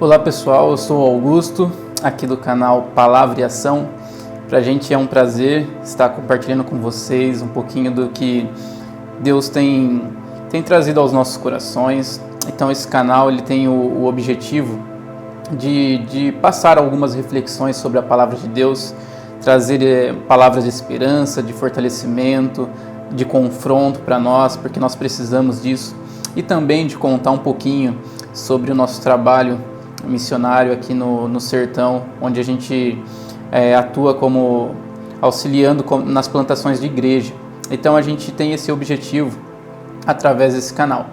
Olá pessoal, eu sou o Augusto, aqui do canal Palavra e Ação. Pra gente é um prazer estar compartilhando com vocês um pouquinho do que Deus tem trazido aos nossos corações. Então esse canal ele tem o objetivo de passar algumas reflexões sobre a Palavra de Deus, trazer palavras de esperança, de fortalecimento, de confronto para nós, porque nós precisamos disso, e também de contar um pouquinho sobre o nosso trabalho missionário aqui no sertão, onde a gente atua como auxiliando nas plantações de igreja. Então a gente tem esse objetivo através desse canal,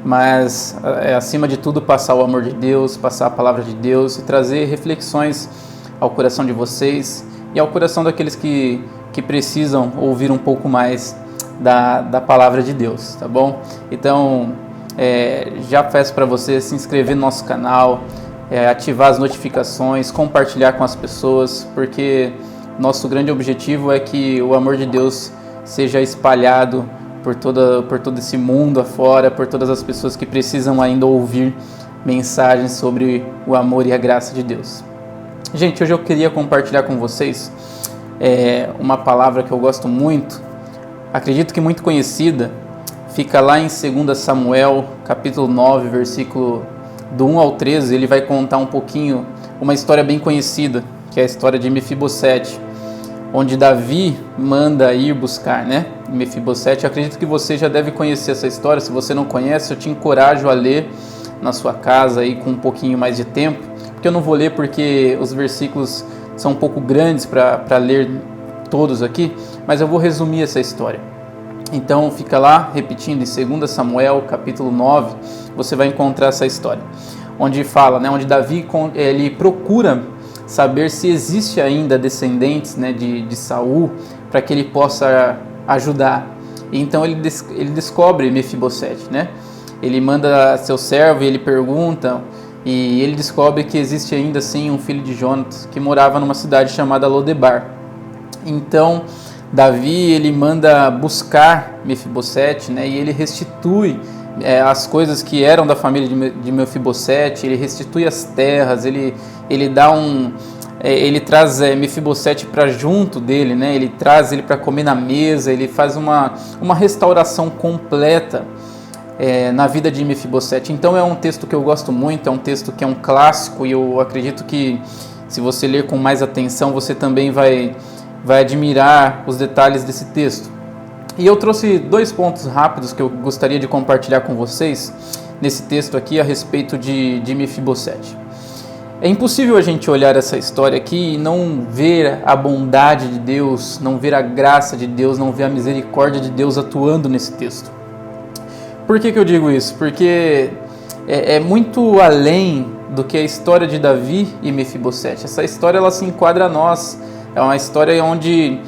mas acima de tudo passar o amor de Deus, passar a palavra de Deus e trazer reflexões ao coração de vocês e ao coração daqueles que precisam ouvir um pouco mais da palavra de Deus, tá bom? Então já peço para você se inscrever no nosso canal, ativar as notificações, compartilhar com as pessoas, porque nosso grande objetivo é que o amor de Deus seja espalhado por todo esse mundo afora, por todas as pessoas que precisam ainda ouvir mensagens sobre o amor e a graça de Deus. Gente, hoje eu queria compartilhar com vocês uma palavra que eu gosto muito, acredito que muito conhecida, fica lá em 2 Samuel, capítulo 9, versículo do 1 ao 13, ele vai contar um pouquinho, uma história bem conhecida, que é a história de Mefibosete, onde Davi manda ir buscar, Mefibosete. Eu acredito que você já deve conhecer essa história. Se você não conhece, eu te encorajo a ler na sua casa aí com um pouquinho mais de tempo, porque eu não vou ler porque os versículos são um pouco grandes para ler todos aqui, mas eu vou resumir essa história. Então fica lá, repetindo, em 2 Samuel, capítulo 9, você vai encontrar essa história, onde fala, onde Davi ele procura saber se existe ainda descendentes de Saul, para que ele possa ajudar. E então ele descobre Mefibosete, ele manda seu servo e ele pergunta, e ele descobre que existe ainda assim um filho de Jonatas, que morava numa cidade chamada Lodebar. Então Davi ele manda buscar Mefibosete, e ele restitui as coisas que eram da família de Mefibosete, ele restitui as terras, ele traz Mefibosete para junto dele, ele traz ele para comer na mesa, ele faz uma restauração completa na vida de Mefibosete. Então é um texto que eu gosto muito, é um texto que é um clássico, e eu acredito que se você ler com mais atenção, você também vai admirar os detalhes desse texto. E eu trouxe 2 pontos rápidos que eu gostaria de compartilhar com vocês nesse texto aqui a respeito de Mefibosete. É impossível a gente olhar essa história aqui e não ver a bondade de Deus, não ver a graça de Deus, não ver a misericórdia de Deus atuando nesse texto. Por que eu digo isso? Porque é muito além do que a história de Davi e Mefibosete. Essa história ela se enquadra a nós. É uma história onde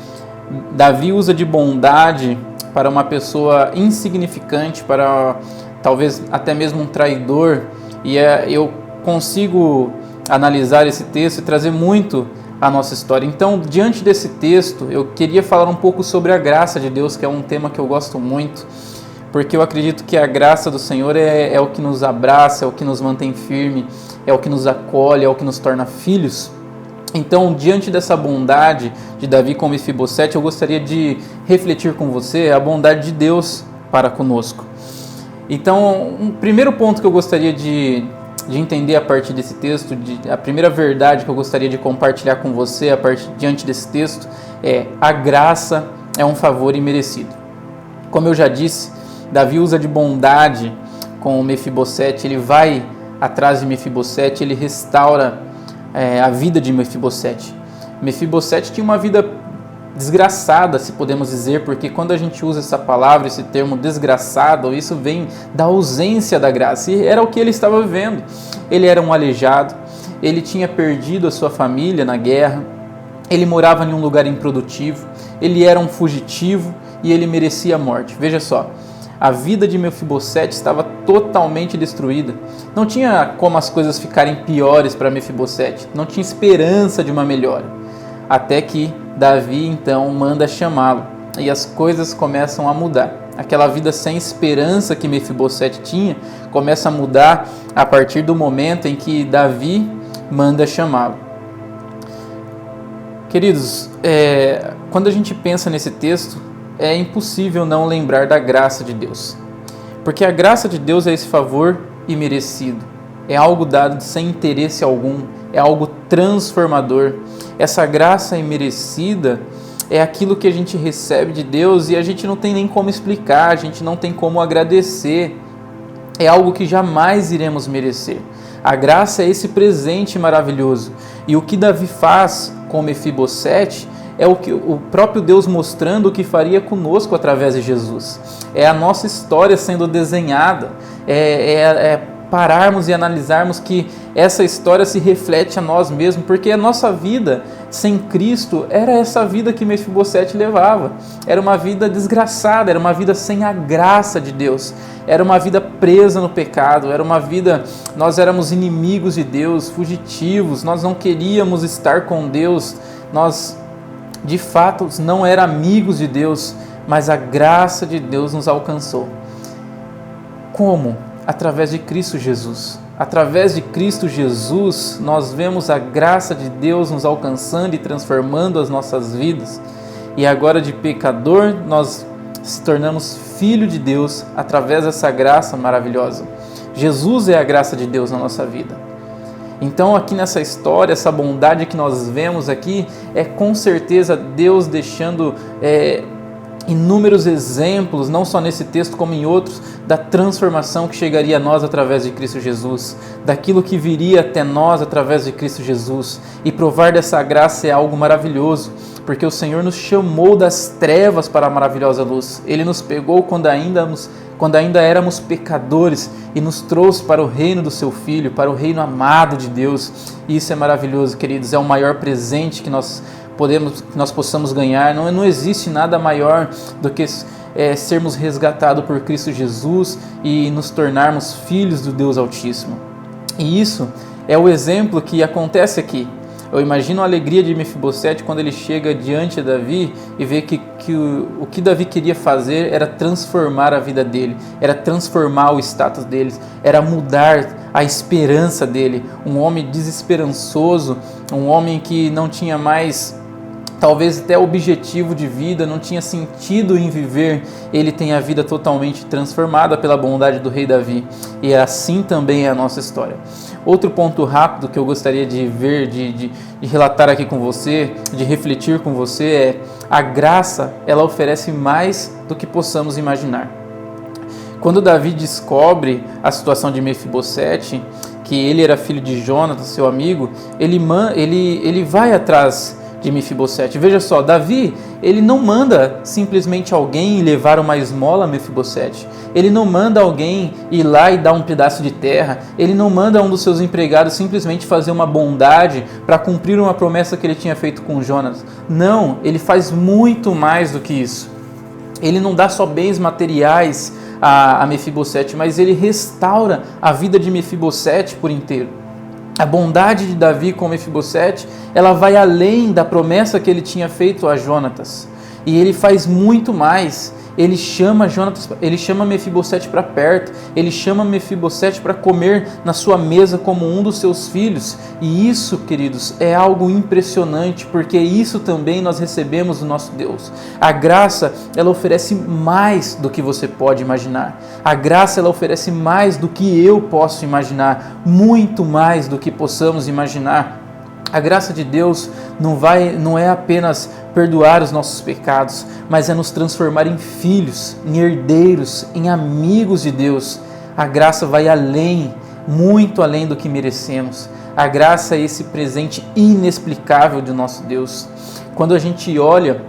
Davi usa de bondade para uma pessoa insignificante, para talvez até mesmo um traidor. E eu consigo analisar esse texto e trazer muito a nossa história. Então, diante desse texto, eu queria falar um pouco sobre a graça de Deus, que é um tema que eu gosto muito, porque eu acredito que a graça do Senhor é o que nos abraça, é o que nos mantém firme, é o que nos acolhe, é o que nos torna filhos. Então, diante dessa bondade de Davi com Mefibosete, eu gostaria de refletir com você a bondade de Deus para conosco. Então, um primeiro ponto que eu gostaria de entender a partir desse texto, a primeira verdade que eu gostaria de compartilhar com você diante desse texto é: a graça é um favor imerecido. Como eu já disse, Davi usa de bondade com Mefibosete, ele vai atrás de Mefibosete, ele restaura a vida de Mefibosete. Mefibosete tinha uma vida desgraçada, se podemos dizer, porque quando a gente usa essa palavra, esse termo desgraçado, isso vem da ausência da graça, e era o que ele estava vivendo. Ele era um aleijado, ele tinha perdido a sua família na guerra, ele morava em um lugar improdutivo, ele era um fugitivo e ele merecia a morte. Veja só, a vida de Mefibosete estava totalmente destruída. Não tinha como as coisas ficarem piores para Mefibosete. Não tinha esperança de uma melhora. Até que Davi então manda chamá-lo e as coisas começam a mudar. aquela vida sem esperança que Mefibosete tinha, começa a mudar a partir do momento em que Davi manda chamá-lo. Queridos, quando a gente pensa nesse texto, é impossível não lembrar da graça de Deus. Porque a graça de Deus é esse favor imerecido. É algo dado sem interesse algum, é algo transformador. Essa graça imerecida é aquilo que a gente recebe de Deus e a gente não tem nem como explicar, a gente não tem como agradecer. É algo que jamais iremos merecer. A graça é esse presente maravilhoso. E o que Davi faz com Mefibosete é o próprio Deus mostrando o que faria conosco através de Jesus. É a nossa história sendo desenhada, pararmos e analisarmos que essa história se reflete a nós mesmos, porque a nossa vida sem Cristo era essa vida que Mefibosete levava. Era uma vida desgraçada, era uma vida sem a graça de Deus, era uma vida presa no pecado, era uma vida, nós éramos inimigos de Deus, fugitivos, nós não queríamos estar com Deus, nós de fato não éramos amigos de Deus, mas a graça de Deus nos alcançou. Como? Através de Cristo Jesus. Através de Cristo Jesus, nós vemos a graça de Deus nos alcançando e transformando as nossas vidas. E agora de pecador, nós se tornamos filho de Deus através dessa graça maravilhosa. Jesus é a graça de Deus na nossa vida. Então aqui nessa história, essa bondade que nós vemos aqui, é com certeza Deus deixando inúmeros exemplos, não só nesse texto como em outros, da transformação que chegaria a nós através de Cristo Jesus, daquilo que viria até nós através de Cristo Jesus. E provar dessa graça é algo maravilhoso, porque o Senhor nos chamou das trevas para a maravilhosa luz. Ele nos pegou quando ainda éramos pecadores e nos trouxe para o reino do seu Filho, para o reino amado de Deus. E isso é maravilhoso, queridos, é o maior presente que nós possamos ganhar. Não existe nada maior do que sermos resgatados por Cristo Jesus e nos tornarmos filhos do Deus Altíssimo. E isso é o exemplo que acontece aqui. Eu imagino a alegria de Mefibosete quando ele chega diante de Davi e vê que o que Davi queria fazer era transformar a vida dele, era transformar o status dele, era mudar a esperança dele. Um homem desesperançoso, um homem que não tinha mais talvez até objetivo de vida, não tinha sentido em viver, ele tem a vida totalmente transformada pela bondade do rei Davi. E assim também é a nossa história. Outro ponto rápido que eu gostaria de ver, de relatar aqui com você, de refletir com você é: a graça, ela oferece mais do que possamos imaginar. Quando Davi descobre a situação de Mefibosete, que ele era filho de Jonatas, seu amigo, ele vai atrás de Mefibosete. Veja só, Davi, ele não manda simplesmente alguém levar uma esmola a Mefibosete. Ele não manda alguém ir lá e dar um pedaço de terra. Ele não manda um dos seus empregados simplesmente fazer uma bondade para cumprir uma promessa que ele tinha feito com Jonas. Não, ele faz muito mais do que isso. Ele não dá só bens materiais a Mefibosete, mas ele restaura a vida de Mefibosete por inteiro. A bondade de Davi com Mefibosete, ela vai além da promessa que ele tinha feito a Jonatas. E ele faz muito mais. Ele chama Mefibosete para perto. Ele chama Mefibosete para comer na sua mesa como um dos seus filhos. E isso, queridos, é algo impressionante, porque isso também nós recebemos do nosso Deus. A graça, ela oferece mais do que você pode imaginar. A graça, ela oferece mais do que eu posso imaginar. Muito mais do que possamos imaginar. A graça de Deus não é apenas perdoar os nossos pecados, mas é nos transformar em filhos, em herdeiros, em amigos de Deus. A graça vai além, muito além do que merecemos. A graça é esse presente inexplicável do nosso Deus. Quando a gente olha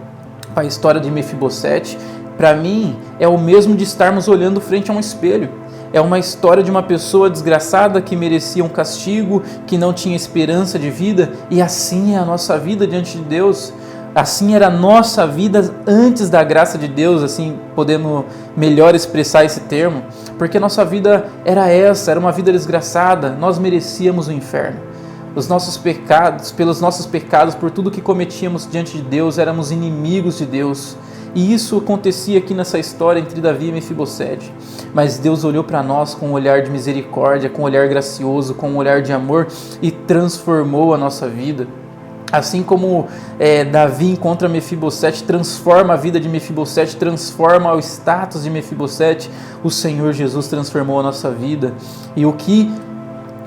para a história de Mefibosete, para mim é o mesmo de estarmos olhando frente a um espelho. É uma história de uma pessoa desgraçada que merecia um castigo, que não tinha esperança de vida, e assim é a nossa vida diante de Deus. Assim era a nossa vida antes da graça de Deus, assim podemos melhor expressar esse termo, porque nossa vida era uma vida desgraçada, nós merecíamos o inferno. Os nossos pecados, pelos nossos pecados, por tudo que cometíamos diante de Deus, éramos inimigos de Deus. E isso acontecia aqui nessa história entre Davi e Mefibosete. Mas Deus olhou para nós com um olhar de misericórdia, com um olhar gracioso, com um olhar de amor e transformou a nossa vida. Assim como Davi encontra Mefibosete, transforma a vida de Mefibosete, transforma o status de Mefibosete, o Senhor Jesus transformou a nossa vida. E o que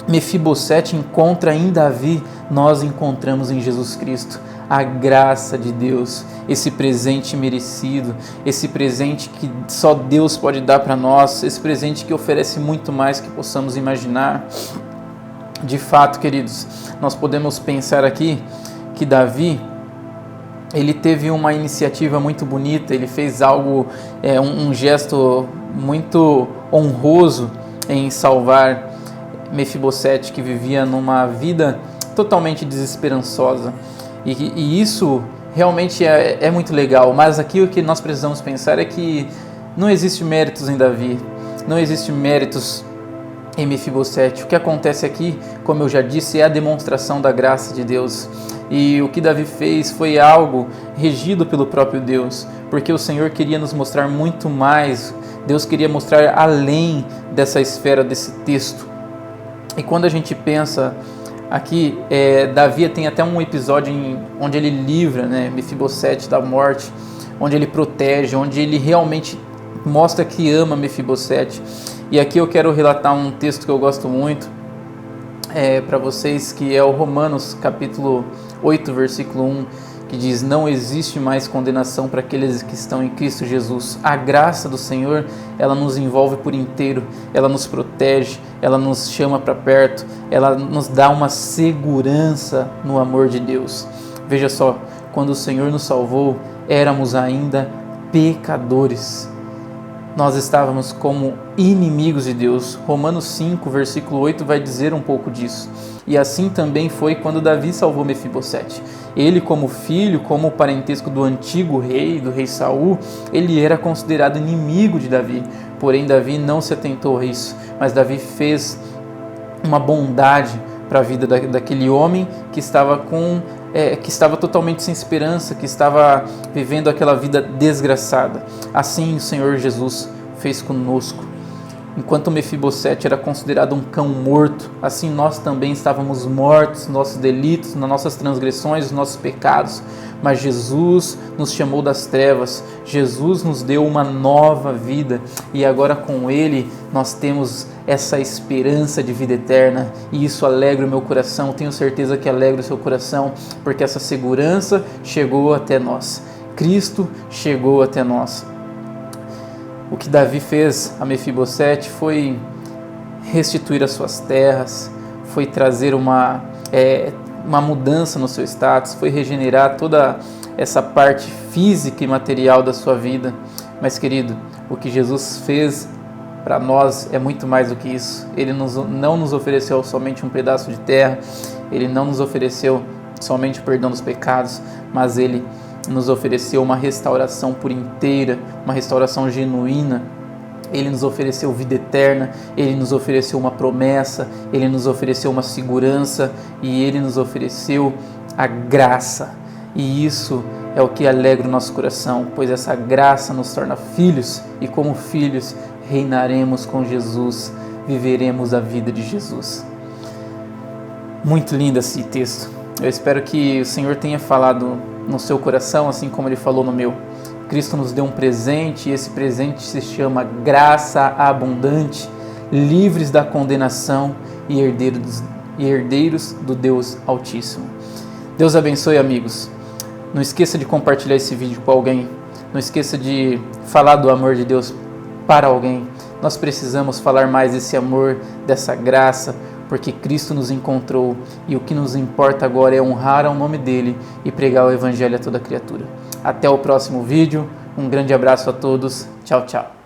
Mefibosete encontra em Davi, nós encontramos em Jesus Cristo. A graça de Deus, esse presente merecido, esse presente que só Deus pode dar para nós, esse presente que oferece muito mais que possamos imaginar. De fato, queridos, nós podemos pensar aqui que Davi, ele teve uma iniciativa muito bonita, ele fez algo, um gesto muito honroso em salvar Mefibosete, que vivia numa vida totalmente desesperançosa. E isso realmente é muito legal, mas aqui o que nós precisamos pensar é que não existe méritos em Davi, não existe méritos em Mefibosete. O que acontece aqui, como eu já disse, é a demonstração da graça de Deus. E o que Davi fez foi algo regido pelo próprio Deus, porque o Senhor queria nos mostrar muito mais, Deus queria mostrar além dessa esfera desse texto. E quando a gente pensa aqui, Davi tem até um episódio onde ele livra Mefibosete da morte, onde ele protege, onde ele realmente mostra que ama Mefibosete. E aqui eu quero relatar um texto que eu gosto muito para vocês, que é o Romanos capítulo 8, versículo 1, que diz: não existe mais condenação para aqueles que estão em Cristo Jesus. A graça do Senhor, ela nos envolve por inteiro, ela nos protege, ela nos chama para perto, ela nos dá uma segurança no amor de Deus. Veja só, quando o Senhor nos salvou, éramos ainda pecadores. Nós estávamos como inimigos de Deus. Romanos 5, versículo 8 vai dizer um pouco disso. E assim também foi quando Davi salvou Mefibosete. Ele, como filho, como parentesco do antigo rei, do rei Saul, ele era considerado inimigo de Davi. Porém, Davi não se atentou a isso, mas Davi fez uma bondade para a vida daquele homem que estava totalmente sem esperança, que estava vivendo aquela vida desgraçada. Assim o Senhor Jesus fez conosco. Enquanto Mefibosete era considerado um cão morto, assim nós também estávamos mortos nos nossos delitos, nas nossas transgressões, nos nossos pecados. Mas Jesus nos chamou das trevas, Jesus nos deu uma nova vida e agora com Ele nós temos essa esperança de vida eterna e isso alegra o meu coração, tenho certeza que alegra o seu coração, porque essa segurança chegou até nós, Cristo chegou até nós. O que Davi fez a Mefibosete foi restituir as suas terras, foi trazer uma mudança no seu status, foi regenerar toda essa parte física e material da sua vida. Mas, querido, o que Jesus fez para nós é muito mais do que isso. Ele não nos ofereceu somente um pedaço de terra, Ele não nos ofereceu somente o perdão dos pecados, mas Ele nos ofereceu uma restauração por inteira, uma restauração genuína. Ele nos ofereceu vida eterna, Ele nos ofereceu uma promessa, Ele nos ofereceu uma segurança e Ele nos ofereceu a graça. E isso é o que alegra o nosso coração, pois essa graça nos torna filhos e como filhos reinaremos com Jesus, viveremos a vida de Jesus. Muito lindo esse texto. Eu espero que o Senhor tenha falado no seu coração, assim como Ele falou no meu. Cristo nos deu um presente e esse presente se chama graça abundante, livres da condenação e herdeiros do Deus Altíssimo. Deus abençoe, amigos. Não esqueça de compartilhar esse vídeo com alguém. Não esqueça de falar do amor de Deus para alguém. Nós precisamos falar mais desse amor, dessa graça, porque Cristo nos encontrou e o que nos importa agora é honrar ao nome dEle e pregar o Evangelho a toda criatura. Até o próximo vídeo, um grande abraço a todos, tchau, tchau.